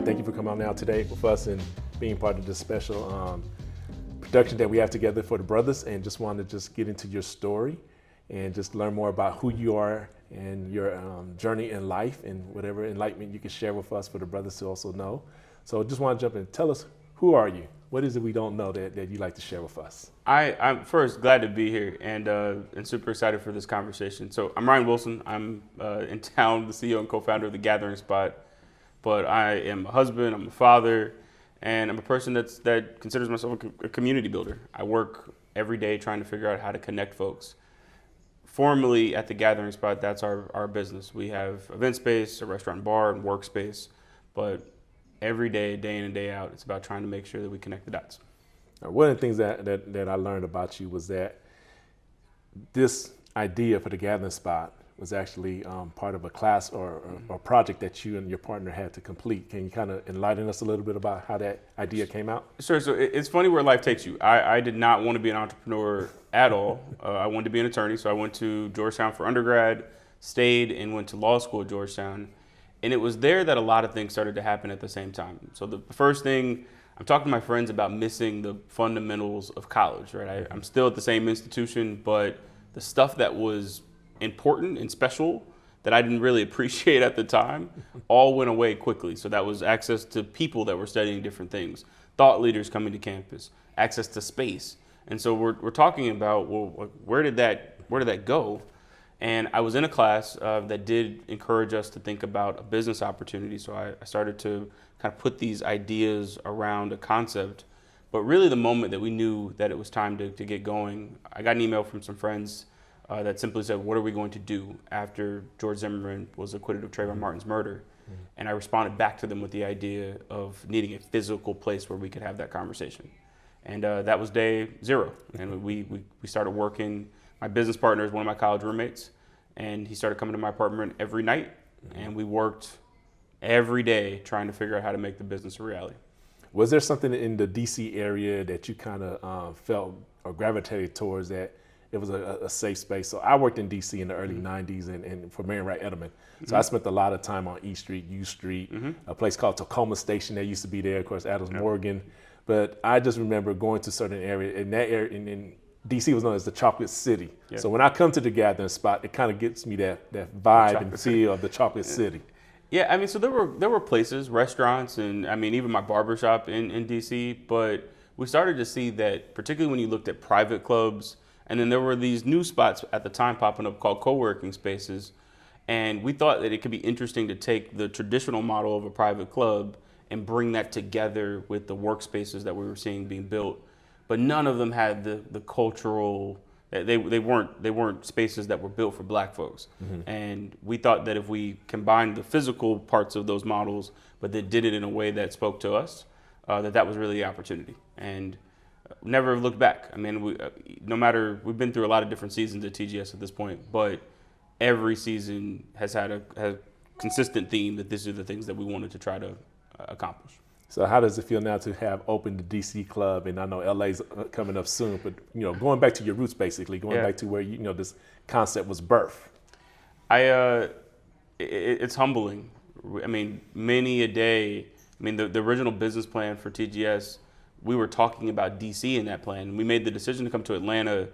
thank you for coming on out today with us and being part of this special production that we have together for the brothers. And just wanted to just get into your story and just learn more about who you are and your journey in life and whatever enlightenment you can share with us for the brothers to also know. So just want to jump in. Tell us, who are you? What is it we don't know that you'd like to share with us? I'm first glad to be here and super excited for this conversation. So I'm Ryan Wilson. I'm in town, the CEO and co-founder of The Gathering Spot. But I am a husband, I'm a father, and I'm a person that considers myself a community builder. I work every day trying to figure out how to connect folks. Formally at The Gathering Spot, that's our business. We have event space, a restaurant, bar, and workspace. But every day, day in and day out, it's about trying to make sure that we connect the dots. One of the things that I learned about you was that this idea for The Gathering Spot was actually part of a class or project that you and your partner had to complete. Can you kind of enlighten us a little bit about how that idea came out? Sure. So it's funny where life takes you. I did not want to be an entrepreneur at all. I wanted to be an attorney. So I went to Georgetown for undergrad, stayed and went to law school at Georgetown. And it was there that a lot of things started to happen at the same time. So the first thing, I'm talking to my friends about missing the fundamentals of college, right? I'm still at the same institution, but the stuff that was important and special that I didn't really appreciate at the time all went away quickly. So that was access to people that were studying different things, thought leaders coming to campus, access to space. And so we're talking about, well, where did that go? And I was in a class that did encourage us to think about a business opportunity. So I started to kind of put these ideas around a concept. But really the moment that we knew that it was time to get going, I got an email from some friends that simply said, what are we going to do after George Zimmerman was acquitted of Trayvon Martin's murder? Mm-hmm. And I responded back to them with the idea of needing a physical place where we could have that conversation. And that was day zero. And we started working. My business partner is one of my college roommates, and he started coming to my apartment every night. Mm-hmm. And we worked every day trying to figure out how to make the business a reality. Was there something in the DC area that you kind of felt or gravitated towards that it was a safe space? So I worked in DC in the early 90s and for Marion Wright Edelman. So I spent a lot of time on E Street, U Street, a place called Tacoma Station that used to be there, of course, Adams Morgan. But I just remember going to certain areas, in that area, and DC was known as the Chocolate City. Yeah. So when I come to The Gathering Spot, it kind of gets me that vibe and feel of the Chocolate City. Yeah, I mean, so there were places, restaurants, and I mean, even my barbershop in DC, but we started to see that, particularly when you looked at private clubs, and then there were these new spots at the time popping up called co-working spaces. And we thought that it could be interesting to take the traditional model of a private club and bring that together with the workspaces that we were seeing being built. But none of them had the cultural, they weren't spaces that were built for Black folks. Mm-hmm. And we thought that if we combined the physical parts of those models, but that did it in a way that spoke to us, that was really the opportunity. And never looked back. I mean, we've been through a lot of different seasons at TGS at this point, but every season has had a consistent theme that these are the things that we wanted to try to accomplish. So how does it feel now to have opened the DC club? And I know LA's coming up soon, but going back to your roots, basically going back to where this concept was birthed. It's humbling. I mean, many a day. I mean, the original business plan for TGS, we were talking about DC in that plan. We made the decision to come to Atlanta,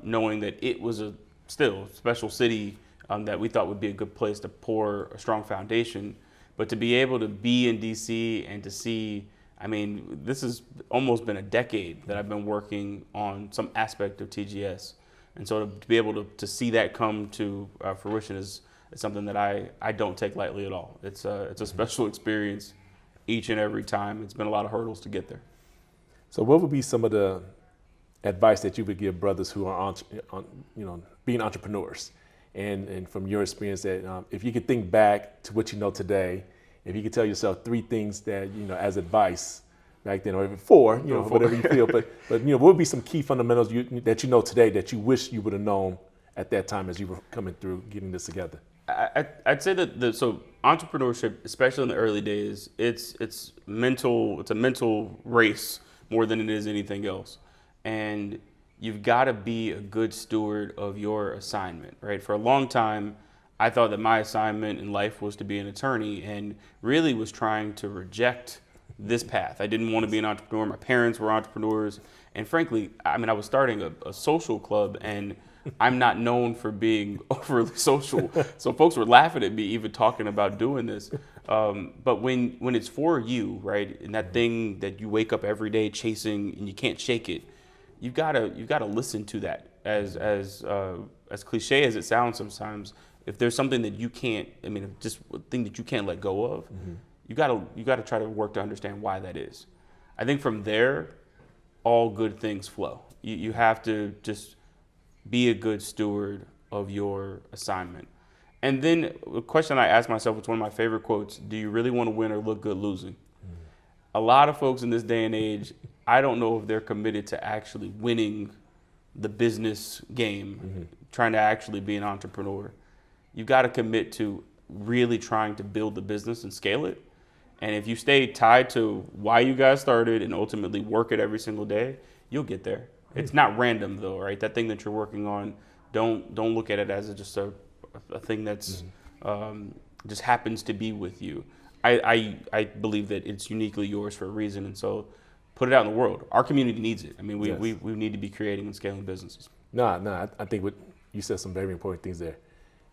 knowing that it was a still special city that we thought would be a good place to pour a strong foundation. But to be able to be in DC and to see, I mean, this has almost been a decade that I've been working on some aspect of TGS. And so to be able to see that come to fruition is something that I don't take lightly at all. It's a special experience each and every time. It's been a lot of hurdles to get there. So what would be some of the advice that you would give brothers who are being entrepreneurs? And from your experience, that if you could think back to what you know today, if you could tell yourself 3 things that as advice back then, or even 4, whatever you feel, but what would be some key fundamentals that you know today that you wish you would have known at that time as you were coming through getting this together? I'd say that so entrepreneurship, especially in the early days, it's a mental race more than it is anything else, and you've got to be a good steward of your assignment, right? For a long time, I thought that my assignment in life was to be an attorney, and really was trying to reject this path. I didn't want to be an entrepreneur. My parents were entrepreneurs. And frankly, I mean, I was starting a social club, and I'm not known for being overly social. So folks were laughing at me even talking about doing this. But when it's for you, right, and that thing that you wake up every day chasing and you can't shake it, you've got to listen to that. As cliche as it sounds sometimes, if there's something that you can't, I mean, just a thing that you can't let go of, you got to try to work to understand why that is. I think from there, all good things flow. You have to just be a good steward of your assignment. And then the question I ask myself, it's one of my favorite quotes: do you really want to win or look good losing? A lot of folks in this day and age, I don't know if they're committed to actually winning the business game, trying to actually be an entrepreneur. You've got to commit to really trying to build the business and scale it. And if you stay tied to why you guys started and ultimately work it every single day, you'll get there. It's not random though, right? That thing that you're working on, don't look at it as just a thing that's just happens to be with you. I believe that it's uniquely yours for a reason, and so put it out in the world. Our community needs it. I mean, we need to be creating and scaling businesses. No, I think what you said, some very important things there.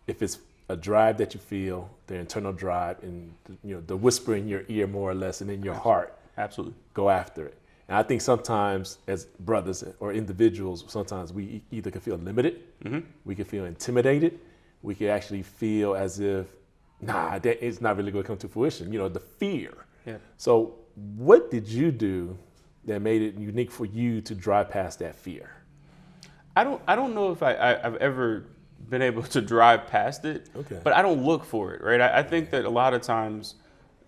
If it's a drive that you feel, the internal drive, and the whisper in your ear more or less, and in your heart, Absolutely. go after it. And I think sometimes as brothers or individuals, sometimes we either can feel limited, we can feel intimidated, we can actually feel as if, that it's not really going to come to fruition, the fear. Yeah. So what did you do that made it unique for you to drive past that fear? I don't know if I've ever been able to drive past it, but I don't look for it, right? I think that a lot of times,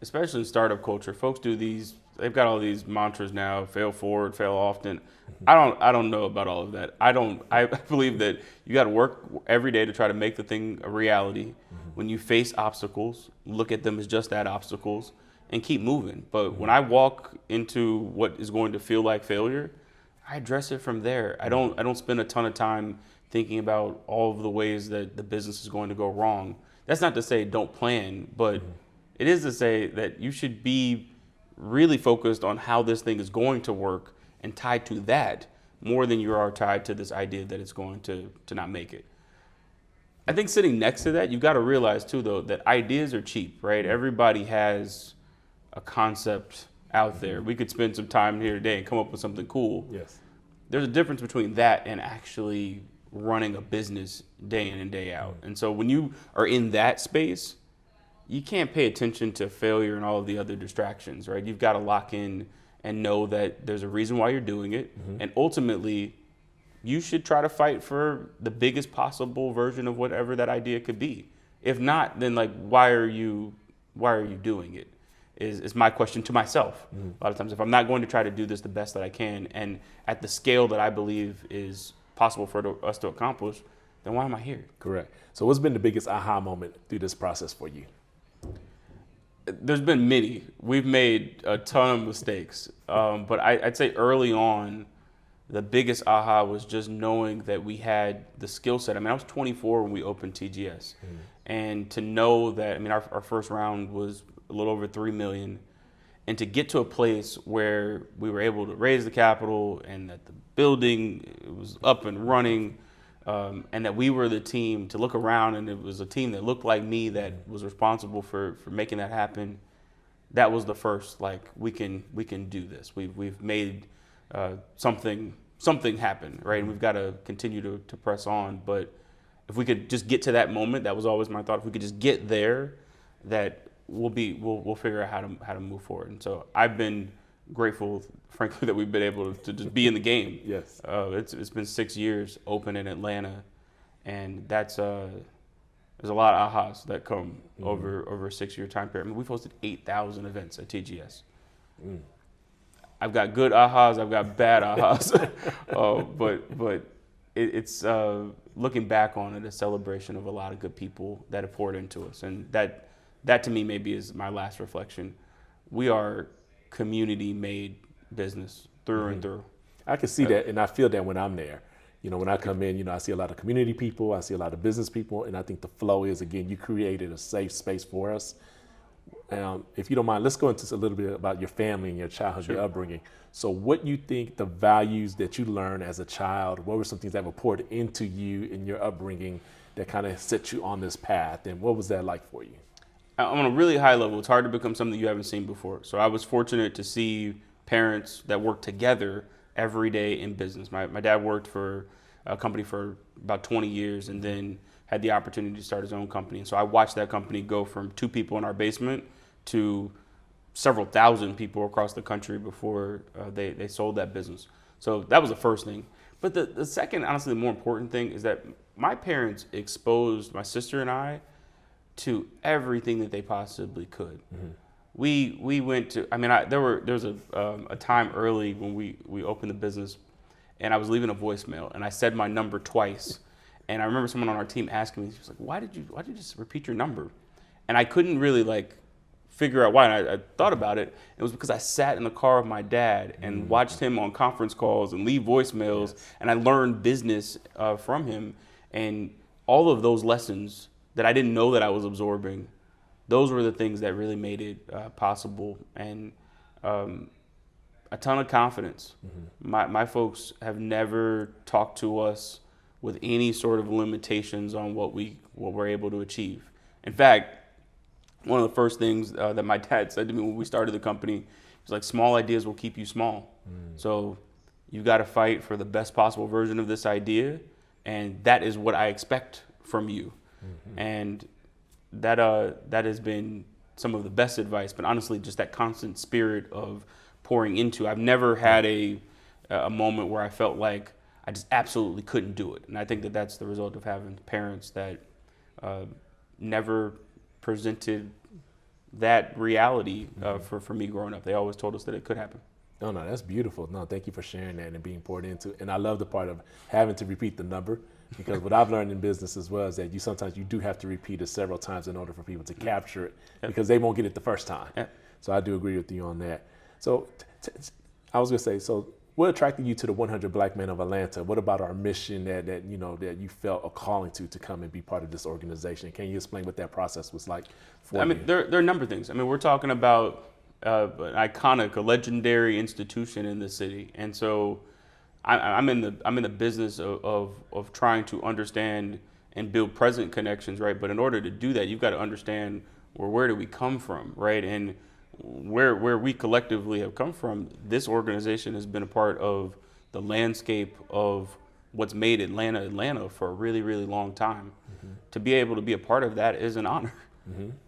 especially in startup culture, folks they've got all these mantras now: fail forward, fail often. I don't know about all of that. I believe that you got to work every day to try to make the thing a reality. When you face obstacles, look at them as just that, obstacles, and keep moving. But when I walk into what is going to feel like failure, I address it from there. I don't spend a ton of time thinking about all of the ways that the business is going to go wrong. That's not to say don't plan, but it is to say that you should be really focused on how this thing is going to work and tied to that more than you are tied to this idea that it's going to not make it. I think sitting next to that, you've got to realize too, though, that ideas are cheap, right? Everybody has a concept out there. We could spend some time here today and come up with something cool. Yes. There's a difference between that and actually running a business day in and day out. And so when you are in that space, you can't pay attention to failure and all of the other distractions, right? You've got to lock in and know that there's a reason why you're doing it. And ultimately, you should try to fight for the biggest possible version of whatever that idea could be. If not, then why are you doing it? Is my question to myself. A lot of times, if I'm not going to try to do this the best that I can and at the scale that I believe is possible for us to accomplish, then why am I here? Correct. So what's been the biggest aha moment through this process for you? There's been many. We've made a ton of mistakes. But I'd say early on, the biggest aha was just knowing that we had the skill set. I mean, I was 24 when we opened TGS. And to know that, I mean, our first round was a little over $3 million. And to get to a place where we were able to raise the capital and that the building was up and running, and that we were the team to look around and it was a team that looked like me that was responsible for making that happen. That was the first, we can do this. We've made something happen, right? And we've got to continue to press on. But if we could just get to that moment, that was always my thought. If we could just get there, that we'll figure out how to move forward. And so I've been grateful, frankly, that we've been able to just be in the game. Yes. It's been 6 years open in Atlanta, and that's there's a lot of ahas that come over a 6-year time period. I mean, we've hosted 8,000 events at TGS. I've got good ahas, I've got bad ahas, but it's looking back on it, a celebration of a lot of good people that have poured into us, and that to me maybe is my last reflection. We are community-made business through and through. I can see that, and I feel that when I'm there. You know, when I come in, you know, I see a lot of community people, I see a lot of business people, and I think the flow is, again, you created a safe space for us. If you don't mind, let's go into a little bit about your family and your childhood, your upbringing. So what you think the values that you learned as a child, what were some things that were poured into you in your upbringing that kind of set you on this path, and what was that like for you? On a really high level, it's hard to become something you haven't seen before. So I was fortunate to see parents that work together every day in business. My dad worked for a company for about 20 years and then had the opportunity to start his own company. And so I watched that company go from 2 people in our basement to several thousand people across the country before they sold that business. So that was the first thing. But the second, honestly, the more important thing is that my parents exposed my sister and I to everything that they possibly could. Mm-hmm. We went to, I mean, there was a time early when we opened the business, and I was leaving a voicemail, and I said my number twice. And I remember someone on our team asking me, she was like, why did you just repeat your number? And I couldn't really figure out why. And I thought about it. It was because I sat in the car with my dad and watched him on conference calls and leave voicemails. Yes. And I learned business from him. And all of those lessons that I didn't know that I was absorbing, those were the things that really made it possible. And a ton of confidence. Mm-hmm. My folks have never talked to us with any sort of limitations on what we're able to achieve. In fact, one of the first things that my dad said to me when we started the company was like, small ideas will keep you small. So you got to fight for the best possible version of this idea, and that is what I expect from you. Mm-hmm. And that has been some of the best advice, but honestly, just that constant spirit of pouring into. I've never had a moment where I felt like I just absolutely couldn't do it. And I think that that's the result of having parents that never presented that reality for me growing up. They always told us that it could happen. No, that's beautiful. No, thank you for sharing that and being poured into. And I love the part of having to repeat the number, because what I've learned in business as well is that sometimes you do have to repeat it several times in order for people to capture it, because they won't get it the first time. So I do agree with you on that. So I was gonna say, so what attracted you to the 100 Black Men of Atlanta? What about our mission that you felt a calling to come and be part of this organization? Can you explain what that process was like for you? I mean, there are a number of things. I mean, we're talking about an iconic, a legendary institution in the city, and so I'm in the business of trying to understand and build present connections, right? But in order to do that, you've got to understand where do we come from, right? And where we collectively have come from, this organization has been a part of the landscape of what's made Atlanta for a really, really long time. Mm-hmm. To be able to be a part of that is an honor,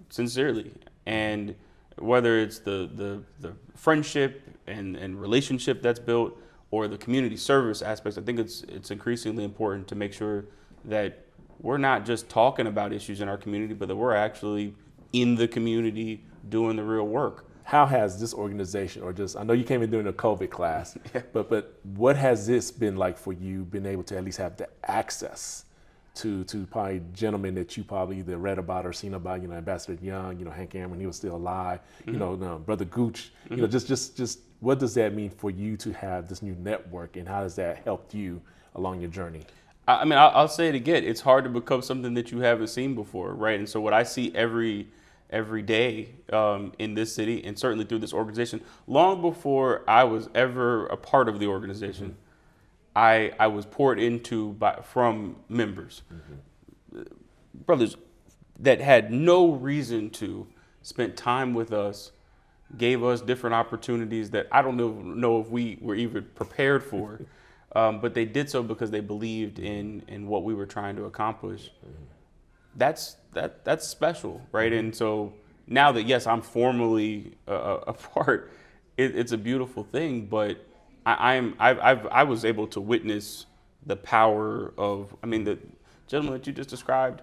sincerely. And whether it's the friendship and relationship that's built, or the community service aspects, I think it's increasingly important to make sure that we're not just talking about issues in our community, but that we're actually in the community doing the real work. How has this organization, I know you came in during a COVID class, but what has this been like for you, been able to at least have the access to probably gentlemen that you probably either read about or seen about, Ambassador Young, Hank Aaron when he was still alive, Brother Gooch, just what does that mean for you to have this new network, and how has that helped you along your journey? I mean, I'll say it again, it's hard to become something that you haven't seen before, right? And so what I see every day in this city, and certainly through this organization, long before I was ever a part of the organization, I was poured into from members, brothers that had no reason to, spent time with us, gave us different opportunities that I don't know if we were even prepared for, but they did so because they believed in what we were trying to accomplish. That's special, right? And so now that, yes, I'm formally a part, it's a beautiful thing, but I was able to witness the power of, the gentleman that you just described.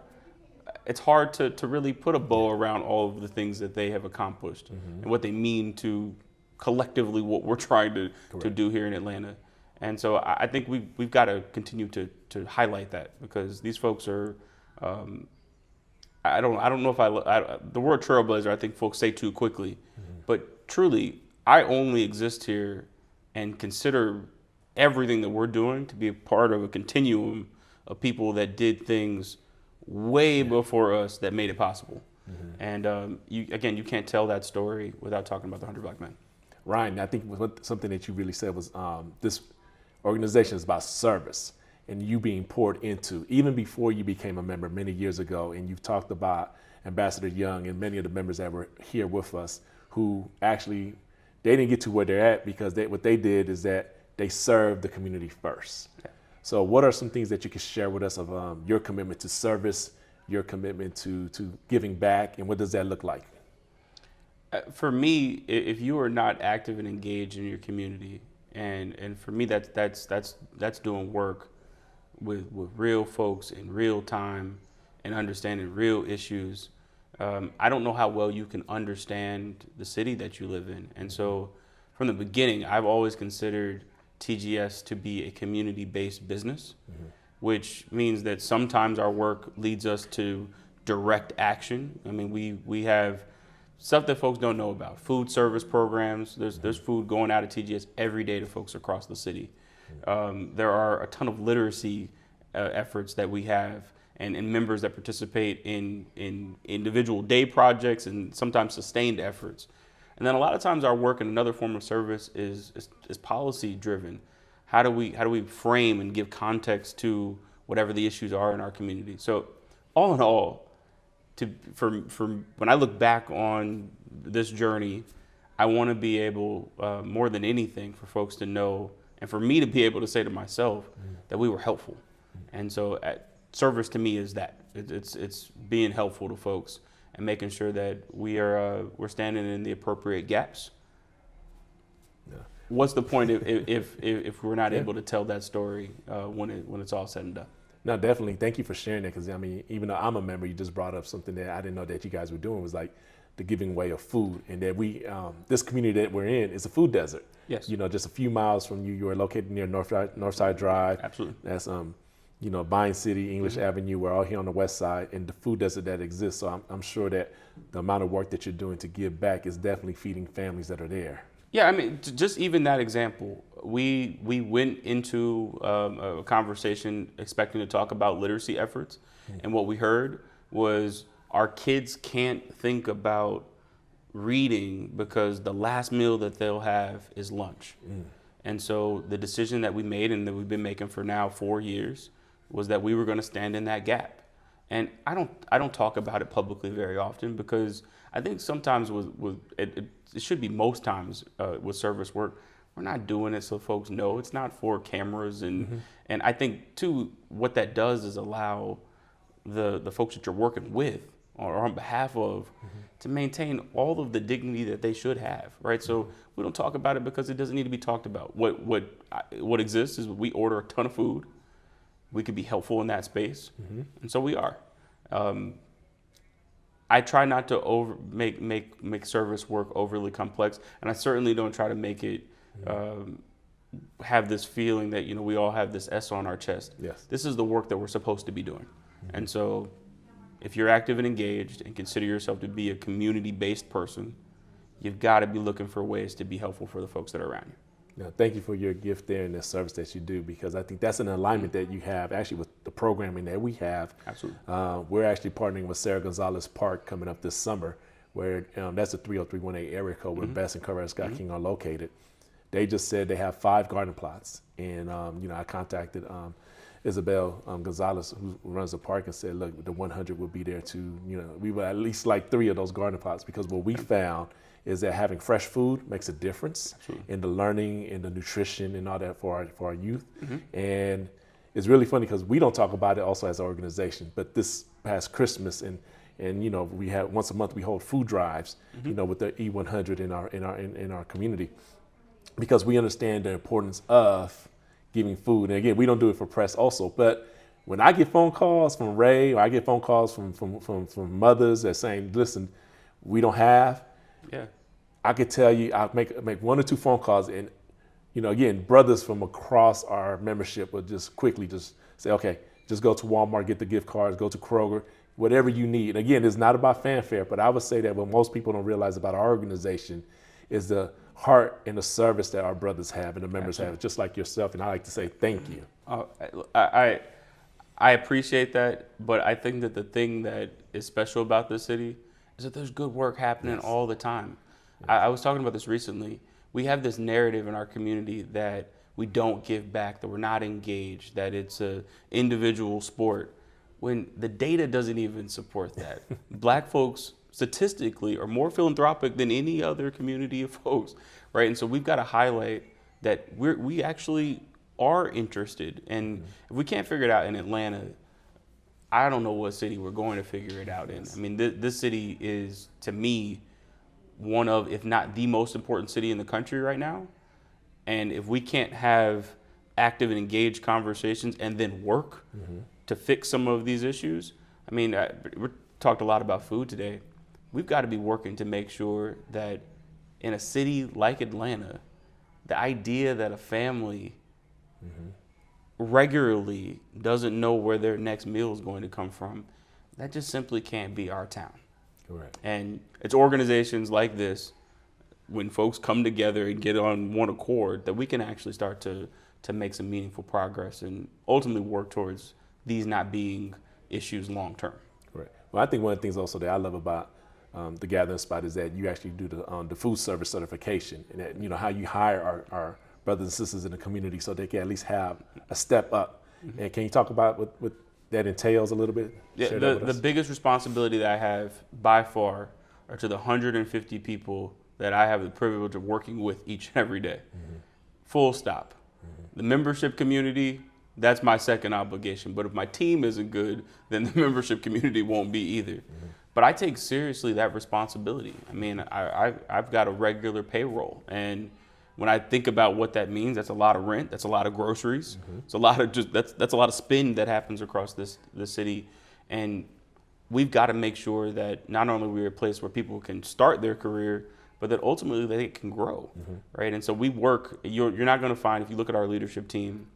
It's hard to really put a bow around all of the things that they have accomplished and what they mean to collectively what we're trying to do here in Atlanta. And so I think we've got to continue to highlight that, because these folks are, I don't know if the word trailblazer, I think folks say too quickly, but truly, I only exist here and consider everything that we're doing to be a part of a continuum of people that did things way before us that made it possible. And you can't tell that story without talking about the 100 Black Men. Ryan, I think something that you really said was this organization is about service and you being poured into, even before you became a member many years ago. And you've talked about Ambassador Young and many of the members that were here with us who actually, they didn't get to where they're at because what they did is that they served the community first. Yeah. So what are some things that you can share with us of your commitment to service, your commitment to giving back, and what does that look like? For me, if you are not active and engaged in your community, and for me that's doing work with real folks in real time and understanding real issues. I don't know how well you can understand the city that you live in. And so from the beginning, I've always considered TGS to be a community-based business, which means that sometimes our work leads us to direct action. I mean, we have stuff that folks don't know about. Food service programs. There's food going out of TGS every day to folks across the city. There are a ton of literacy efforts that we have, and members that participate in individual day projects and sometimes sustained efforts. And then a lot of times our work in another form of service is policy driven. How do we frame and give context to whatever the issues are in our community? So all in all, for when I look back on this journey, I want to be able, more than anything, for folks to know, and for me to be able to say to myself that we were helpful. And so service to me is that. It's being helpful to folks and making sure that we're standing in the appropriate gaps. Yeah. What's the point if we're not able to tell that story when it's all said and done? No, definitely. Thank you for sharing that, because I mean, even though I'm a member, you just brought up something that I didn't know that you guys were doing, was like the giving away of food, and that we this community that we're in is a food desert. Yes. You know, just a few miles from you. You are located near Northside Drive. Absolutely. That's Vine City, English Avenue. We're all here on the west side, and the food desert that exists. So I'm sure that the amount of work that you're doing to give back is definitely feeding families that are there. Yeah, I mean, just even that example, we went into a conversation expecting to talk about literacy efforts, and what we heard was our kids can't think about reading because the last meal that they'll have is lunch. And so the decision that we made, and that we've been making for now 4 years, was that we were going to stand in that gap. And I don't talk about it publicly very often, because I think sometimes it should be most times with service work, we're not doing it so folks know. It's not for cameras, and I think too what that does is allow the folks that you're working with or on behalf of to maintain all of the dignity that they should have, right? So we don't talk about it because it doesn't need to be talked about. What exists is we order a ton of food. We could be helpful in that space, and so we are. I try not to make service work overly complex, and I certainly don't try to make it have this feeling that we all have this S on our chest. Yes. This is the work that we're supposed to be doing, and so if you're active and engaged and consider yourself to be a community-based person, you've got to be looking for ways to be helpful for the folks that are around you. Now, thank you for your gift there and the service that you do, because I think that's an alignment that you have actually with the programming that we have. Absolutely. We're actually partnering with Sarah Gonzalez Park coming up this summer, where that's a 30318 area code where Bess and Carrera Scott King are located. They just said they have 5 garden plots, and I contacted Isabel Gonzalez, who runs the park, and said, look, the 100 will be there too. We would at least like 3 of those garden plots, because what we found is that having fresh food makes a difference in the learning and the nutrition and all that for our youth. And it's really funny because we don't talk about it also as an organization, but this past Christmas and we have once a month we hold food drives, with the E100 in our community, because we understand the importance of giving food. And again, we don't do it for press also, but when I get phone calls from Ray, or I get phone calls from mothers that saying, listen, we don't have, I could tell you, I'll make 1 or 2 phone calls, and again, brothers from across our membership would just quickly just say, okay, just go to Walmart, get the gift cards, go to Kroger, whatever you need. And again, it's not about fanfare, but I would say that what most people don't realize about our organization is the heart and the service that our brothers have and the members have, just like yourself. And I like to say thank you. I appreciate that, but I think that the thing that is special about this city is that there's good work happening all the time. I was talking about this recently. We have this narrative in our community that we don't give back, that we're not engaged, that it's a individual sport, when the data doesn't even support that. Black folks statistically are more philanthropic than any other community of folks, right? And so we've got to highlight that we actually are interested. And if we can't figure it out in Atlanta, I don't know what city we're going to figure it out in. I mean, this city is, to me, one of, if not the most important city in the country right now. And if we can't have active and engaged conversations and then work to fix some of these issues, I mean, we talked a lot about food today. We've got to be working to make sure that in a city like Atlanta, the idea that a family regularly doesn't know where their next meal is going to come from, that just simply can't be our town. Correct. And it's organizations like this, when folks come together and get on one accord, that we can actually start to make some meaningful progress and ultimately work towards these not being issues long term. Right. Well, I think one of the things also that I love about the Gathering Spot is that you actually do the food service certification, and that, you know, how you hire our brothers and sisters in the community so they can at least have a step up. And can you talk about what that entails a little bit? Yeah, the biggest responsibility that I have by far are to the 150 people that I have the privilege of working with each and every day. Full stop. The membership community, that's my second obligation. But if my team isn't good, then the membership community won't be either. But I take seriously that responsibility. I mean, I've got a regular payroll, and when I think about what that means, that's a lot of rent, that's a lot of groceries, it's a lot of that's a lot of spend that happens across this city, and we've got to make sure that not only we're a place where people can start their career, but that ultimately they can grow, right? And so we work. You're not going to find, if you look at our leadership team,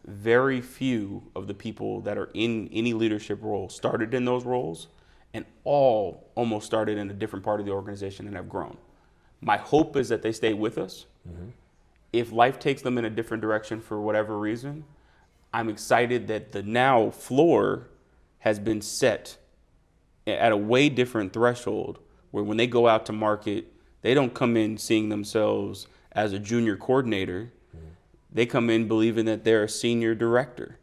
very few of the people that are in any leadership role started in those roles, and all almost started in a different part of the organization and have grown. My hope is that they stay with us. If life takes them in a different direction for whatever reason, I'm excited that the now floor has been set at a way different threshold, where when they go out to market, they don't come in seeing themselves as a junior coordinator. They come in believing that they're a senior director,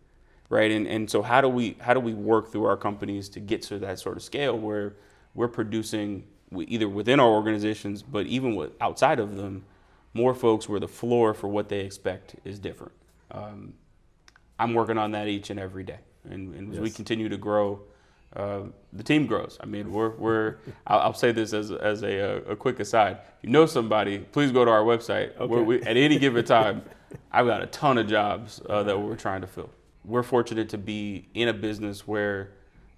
right? And so how do we work through our companies to get to that sort of scale where we're producing, either within our organizations, but even outside of them, more folks where the floor for what they expect is different. I'm working on that each and every day, and as we continue to grow, the team grows. I mean, I'll say this as a quick aside. If you know somebody, please go to our website. Okay. At any given time, I've got a ton of jobs that we're trying to fill. We're fortunate to be in a business where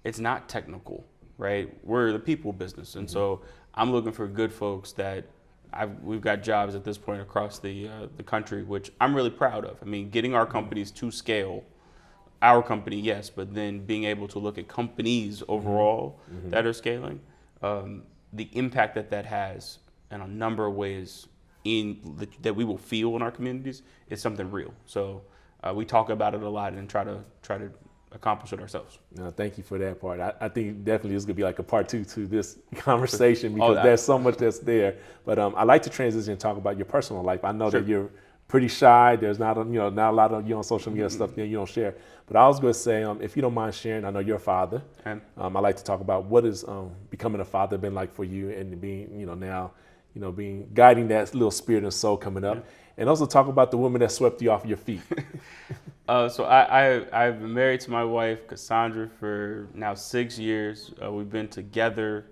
it's not technical, right? We're the people business, and so I'm looking for good folks that we've got jobs at this point across the country, which I'm really proud of. I mean, getting our companies to scale. Our company, yes, but then being able to look at companies overall that are scaling, the impact that has in a number of ways that we will feel in our communities is something real. So we talk about it a lot and try to accomplish it ourselves. No, thank you for that part. I think definitely this is gonna be like a part 2 to this conversation, because there's so much that's there. But I like to transition and talk about your personal life. I know that you're pretty shy. There's not a lot of you on social media stuff that you don't share. But I was going to say, if you don't mind sharing, I know you're a father. And I like to talk about what is becoming a father been like for you, and being now guiding that little spirit and soul coming up, and also talk about the woman that swept you off your feet. So I've been married to my wife Cassandra for now 6 years. We've been together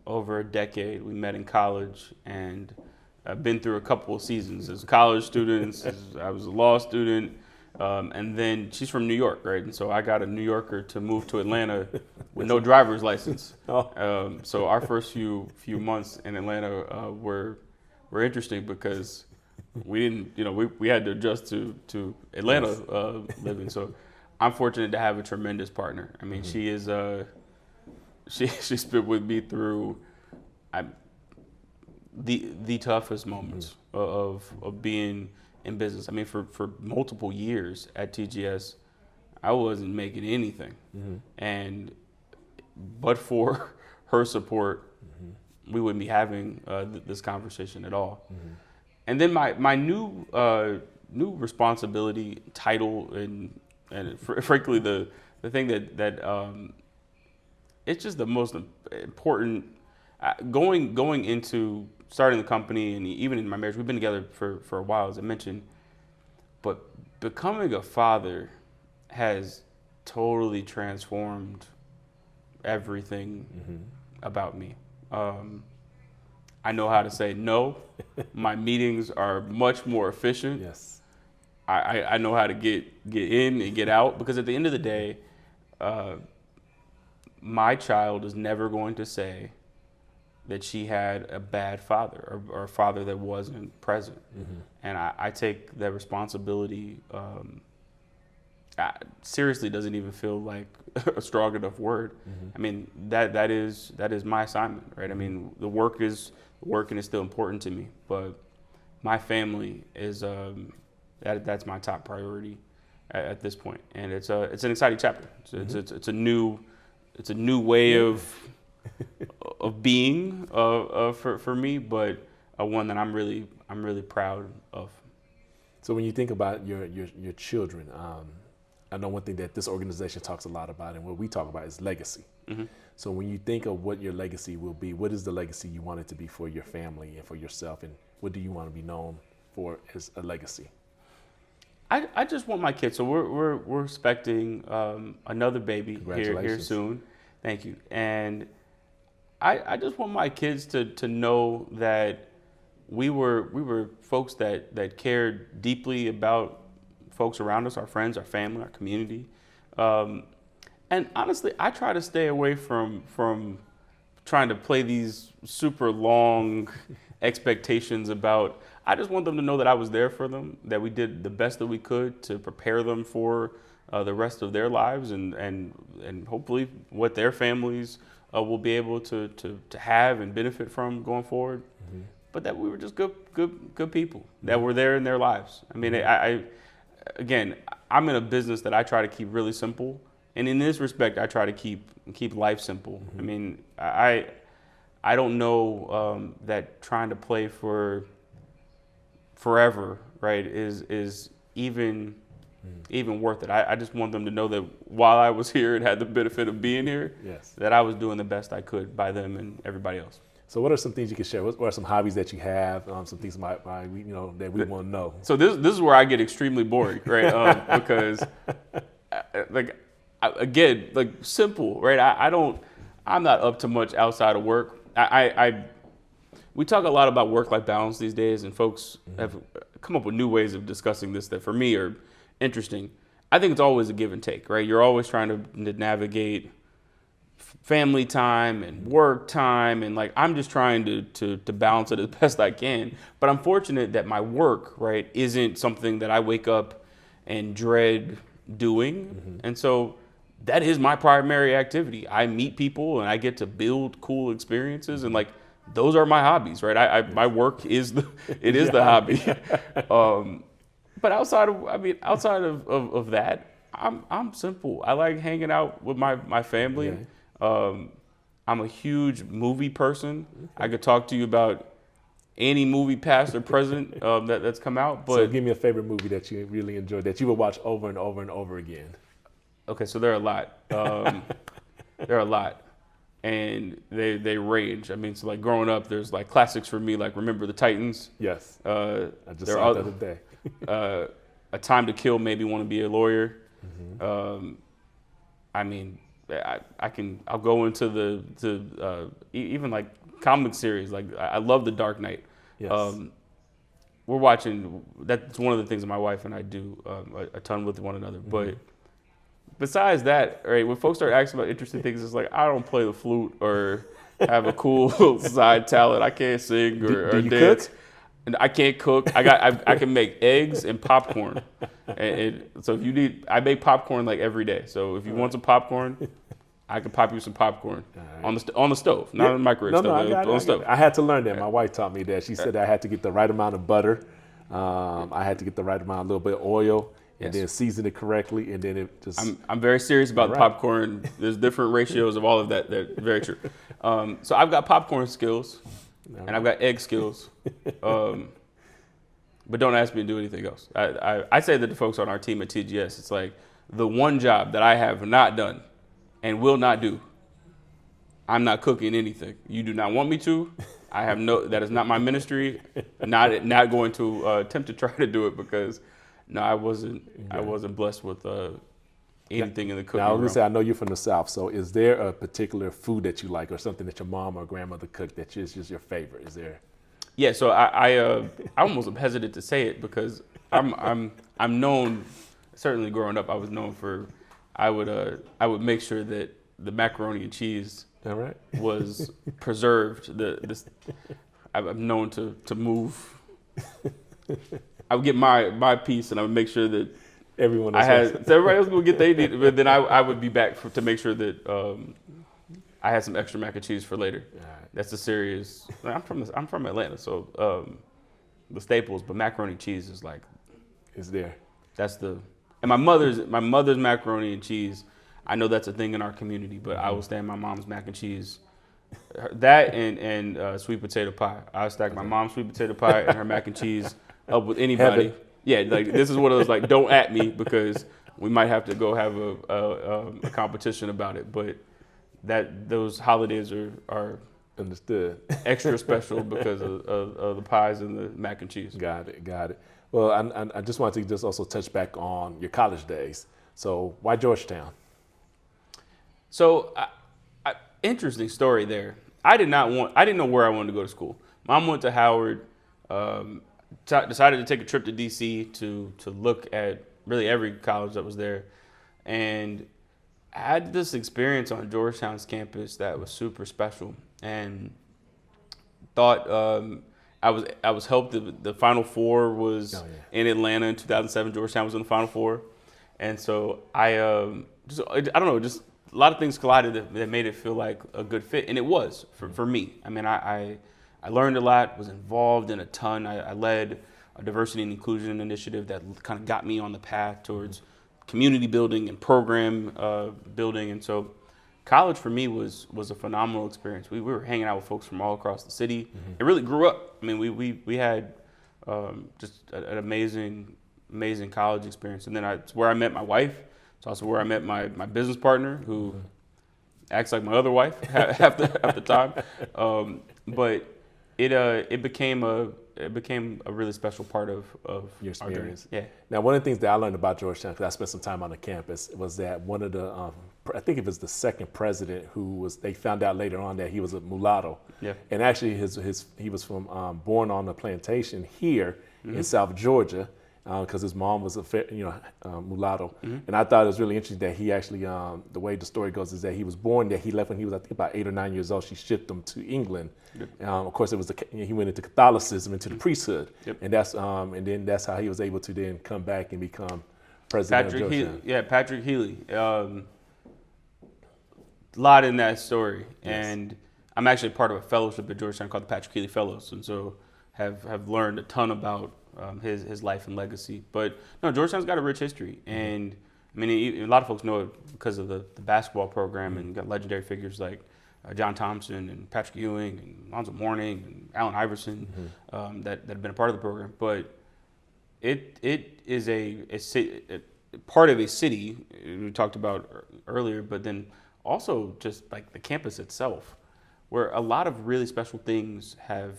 over a decade. We met in college, and I've been through a couple of seasons as a college student. I was a law student, and then she's from New York, right? And so I got a New Yorker to move to Atlanta with no driver's license. So our first few months in Atlanta were interesting, because we didn't, we had to adjust to Atlanta living. So I'm fortunate to have a tremendous partner. I mean, she is she's been with me through the toughest moments of being in business. I mean, for multiple years at TGS, I wasn't making anything, and but for her support, we wouldn't be having this conversation at all. And then my new responsibility, title, and frankly the thing that it's just the most important. Going into starting the company, and even in my marriage, we've been together for a while, as I mentioned. But becoming a father has totally transformed everything about me. I know how to say no. My meetings are much more efficient. Yes. I know how to get in and get out, because at the end of the day, my child is never going to say that she had a bad father or a father that wasn't present. And I take that responsibility seriously. Doesn't even feel like a strong enough word. I mean, that is my assignment, right? I mean, the work is work, and it's still important to me, but my family is that's my top priority at this point. And it's an exciting chapter. It's a new way of being for me, but one that I'm really proud of. So when you think about your children, I know one thing that this organization talks a lot about, and what we talk about, is legacy. So when you think of what your legacy will be, what is the legacy you want it to be for your family and for yourself, and what do you want to be known for as a legacy? I just want my kids. So we're expecting another baby here soon. Thank you. And I just want my kids to know that we were folks that cared deeply about folks around us, our friends, our family, our community. And honestly, I try to stay away from trying to play these super long expectations about. I just want them to know that I was there for them, that we did the best that we could to prepare them for the rest of their lives, and hopefully what their families will be able to have and benefit from going forward. But that we were just good people that were there in their lives. I mean, again, I'm in a business that I try to keep really simple, and in this respect, I try to keep life simple. I mean, I don't know that trying to play for forever, right, is even worth it. I just want them to know that while I was here and had the benefit of being here, that I was doing the best I could by them and everybody else. So what are some things you can share? What are some hobbies that you have? Some things that we want to know. So this is where I get extremely boring, right? Because again, simple, right? I'm not up to much outside of work. We talk a lot about work-life balance these days, and folks have come up with new ways of discussing this that for me are interesting. I think it's always a give and take, right? You're always trying to navigate family time and work time, and I'm just trying to balance it as best I can. But I'm fortunate that my work, right, isn't something that I wake up and dread doing. And so that is my primary activity. I meet people and I get to build cool experiences, and those are my hobbies, right? My work is the hobby. But outside of that, I'm simple. I like hanging out with my family. I'm a huge movie person. I could talk to you about any movie past or present that's come out. But so give me a favorite movie that you really enjoyed, that you would watch over and over and over again. Okay, so there are a lot. There are a lot. And they range. I mean, so growing up, there's classics for me, Remember the Titans. Yes. I just saw it the other day. A Time to Kill made me want to be a lawyer. I mean, I'll go into the even comic series. I love The Dark Knight. Yes. We're watching. That's one of the things that my wife and I do a ton with one another. But besides that, right, when folks start asking about interesting things, it's I don't play the flute or have a cool side talent. I can't sing or dance. Cook? And I can't cook. I can make eggs and popcorn. And so if you need, I make popcorn every day. So if you want some popcorn, I could pop you some popcorn on the stove, not on the microwave No, stove, I got on it. the stove. I had to learn that. My wife taught me that. She said I had to get the right amount of butter. I had to get the right amount, a little bit of oil, and then season it correctly, and then it just. I'm very serious about the popcorn. There's different ratios of all of that. They're very true. So I've got popcorn skills, and I've got egg skills. But don't ask me to do anything else. I say that to folks on our team at TGS, it's like the one job that I have not done and will not do. I'm not cooking anything. You do not want me to. I have that is not my ministry. Not going to attempt to try to do it because I wasn't blessed with anything in the cooking. Now, I was realm. gonna say, I know you're from the South, so is there a particular food that you like, or something that your mom or grandmother cooked that is just your favorite? Is there? Yeah, so I almost am hesitant to say it because I'm known. Certainly, growing up, I was known for I would make sure that the macaroni and cheese was preserved. I'm known to move. I would get my piece, and I would make sure that everyone else so everybody else would get they need, but then I would be back to make sure that I had some extra mac and cheese for later. That's a serious. I'm from Atlanta, so the staples, but macaroni and cheese is like is there. That's and my mother's macaroni and cheese. I know that's a thing in our community, but I will stand my mom's mac and cheese. That and sweet potato pie. I stack my mom's sweet potato pie and her mac and cheese up with anybody. Heaven. Yeah, like this is one of those like don't at me because we might have to go have a competition about it. But those holidays are understood extra special because of the pies and the mac and cheese. Got it. Well, I just wanted to just also touch back on your college days. So why Georgetown? So, interesting story there. I didn't know where I wanted to go to school. Mom went to Howard, decided to take a trip to DC to look at really every college that was there. And I had this experience on Georgetown's campus that was super special and thought I was helped. The Final Four was in Atlanta in 2007. Georgetown was in the Final Four. And so I don't know, just a lot of things collided that made it feel like a good fit, and it was for me. I mean, I learned a lot, was involved in a ton. I led a diversity and inclusion initiative that kind of got me on the path towards community building and program building, and so college for me was a phenomenal experience. We were hanging out with folks from all across the city. It really grew up. I mean, we had just an amazing college experience, and then it's where I met my wife. It's also where I met my business partner, who acts like my other wife half the time. But it became a really special part of your experience. Yeah. Now, one of the things that I learned about Georgetown, because I spent some time on the campus, was that one of the I think it was the second president they found out later on that he was a mulatto. Yeah. And actually he was from born on a plantation here in South Georgia. Because his mom was a mulatto, and I thought it was really interesting that he actually, the way the story goes is that he was born there. He left when he was I think about 8 or 9 years old. She shipped him to England. Of course, he went into Catholicism, into the priesthood, and then that's how he was able to then come back and become president of Georgetown. Patrick Healy. A lot in that story, and I'm actually part of a fellowship at Georgetown called the Patrick Healy Fellows, and so have learned a ton about his life and legacy. But no, Georgetown's got a rich history, and I mean, a lot of folks know it because of the basketball program, and got legendary figures like John Thompson and Patrick Ewing and Lonzo Mourning and Allen Iverson that have been a part of the program. But it is a part of a city we talked about earlier, but then also just like the campus itself, where a lot of really special things have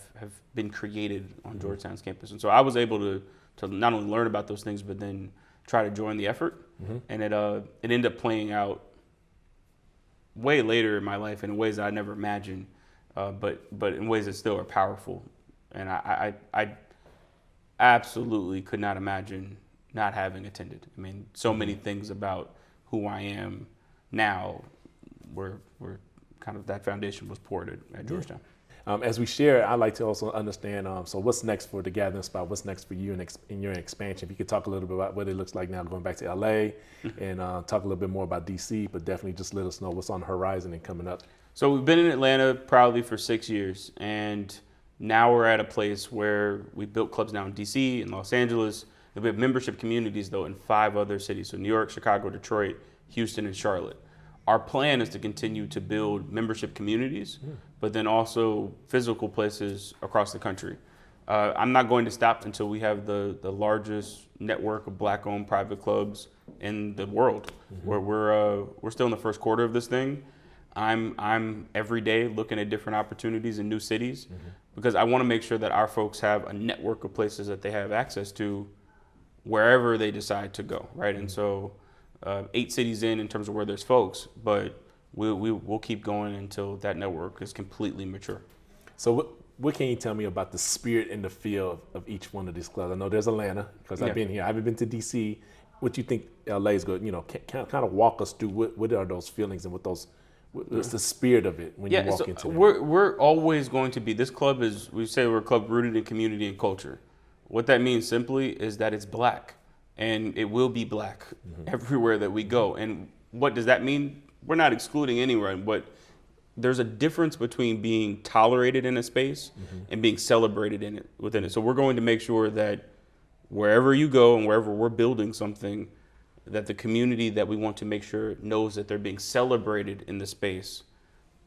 been created on Georgetown's campus. And so I was able to not only learn about those things, but then try to join the effort. And it ended up playing out way later in my life in ways that I never imagined, but in ways that still are powerful. And I absolutely could not imagine not having attended. I mean, so many things about who I am now were kind of that foundation was poured at Georgetown. As we share, I'd like to also understand, so what's next for the Gathering Spot? What's next for you in your expansion? If you could talk a little bit about what it looks like now going back to LA and talk a little bit more about DC, but definitely just let us know what's on the horizon and coming up. So we've been in Atlanta proudly for 6 years, and now we're at a place where we built clubs now in DC and Los Angeles. We have membership communities, though, in 5 other cities, so New York, Chicago, Detroit, Houston, and Charlotte. Our plan is to continue to build membership communities, but then also physical places across the country. I'm not going to stop until we have the largest network of Black-owned private clubs in the world. We're still in the first quarter of this thing. I'm every day looking at different opportunities in new cities because I want to make sure that our folks have a network of places that they have access to wherever they decide to go, right? And so 8 cities in terms of where there's folks, but we'll keep going until that network is completely mature. So what can you tell me about the spirit and the feel of each one of these clubs? I know there's Atlanta because I've been here. I haven't been to DC. What do you think LA is good? You know, kind of walk us through what are those feelings and what's the spirit of it when you walk into it? We're always going to be, this club is, we say we're a club rooted in community and culture. What that means simply is that it's Black, and it will be Black everywhere that we go. And what does that mean? We're not excluding anyone, but there's a difference between being tolerated in a space and being celebrated within it. So we're going to make sure that wherever you go and wherever we're building something, that the community that we want to make sure knows that they're being celebrated in the space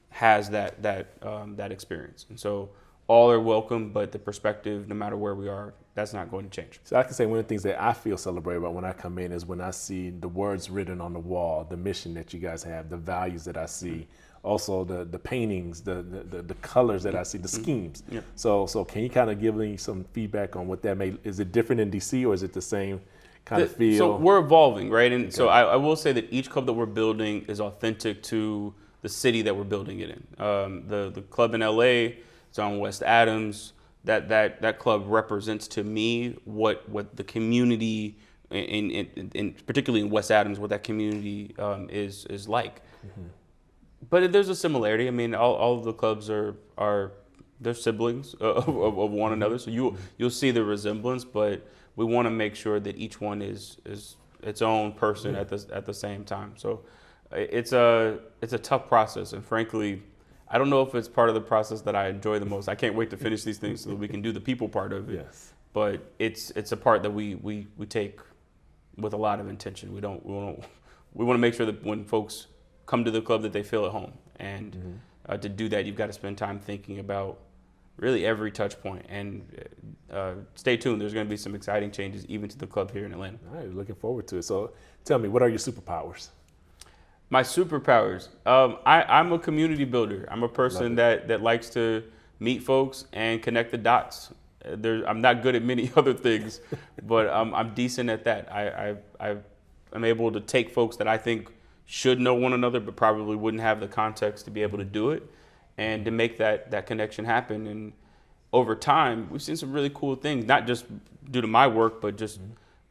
has that experience. And so all are welcome, but the perspective, no matter where we are, that's not going to change. So I can say one of the things that I feel celebrated about when I come in is when I see the words written on the wall, the mission that you guys have, the values that I see, also the paintings, the colors that I see, the schemes. Yeah. So can you kind of give me some feedback on what that is it different in DC or is it the same kind of feel? So we're evolving, right? And so I will say that each club that we're building is authentic to the city that we're building it in. The club in LA, it's on West Adams. That club represents to me what the community, in particularly in West Adams, what that community is like. But there's a similarity. I mean, all of the clubs are they're siblings of one another. So you'll see the resemblance, but we want to make sure that each one is its own person at the same time. So it's a tough process, and frankly, I don't know if it's part of the process that I enjoy the most. I can't wait to finish these things so that we can do the people part of it. Yes. But it's a part that we take with a lot of intention. We want to make sure that when folks come to the club that they feel at home, and to do that, you've got to spend time thinking about really every touch point. And stay tuned. There's going to be some exciting changes even to the club here in Atlanta. All right, looking forward to it. So tell me, what are your superpowers? My superpowers. I'm a community builder. I'm a person that likes to meet folks and connect the dots. I'm not good at many other things, but I'm decent at that. I'm able to take folks that I think should know one another, but probably wouldn't have the context to be able to do it, and to make that connection happen. And over time, we've seen some really cool things, not just due to my work, but just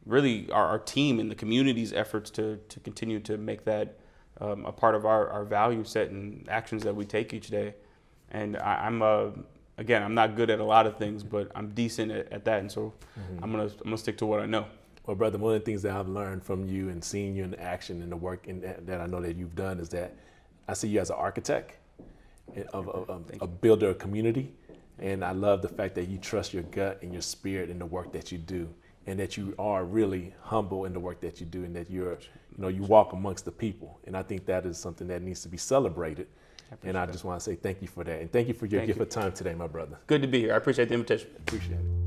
really our team and the community's efforts to continue to make that a part of our value set and actions that we take each day. And I'm not good at a lot of things, but I'm decent at that. And so I'm gonna stick to what I know. Well, brother, one of the things that I've learned from you and seeing you in action and the work that I know that you've done is that I see you as an architect, a builder of community. And I love the fact that you trust your gut and your spirit in the work that you do, and that you are really humble in the work that you do, and that you walk amongst the people. And I think that is something that needs to be celebrated. And I just want to say thank you for that. And thank you for your gift of time today, my brother. Good to be here. I appreciate the invitation. Appreciate it.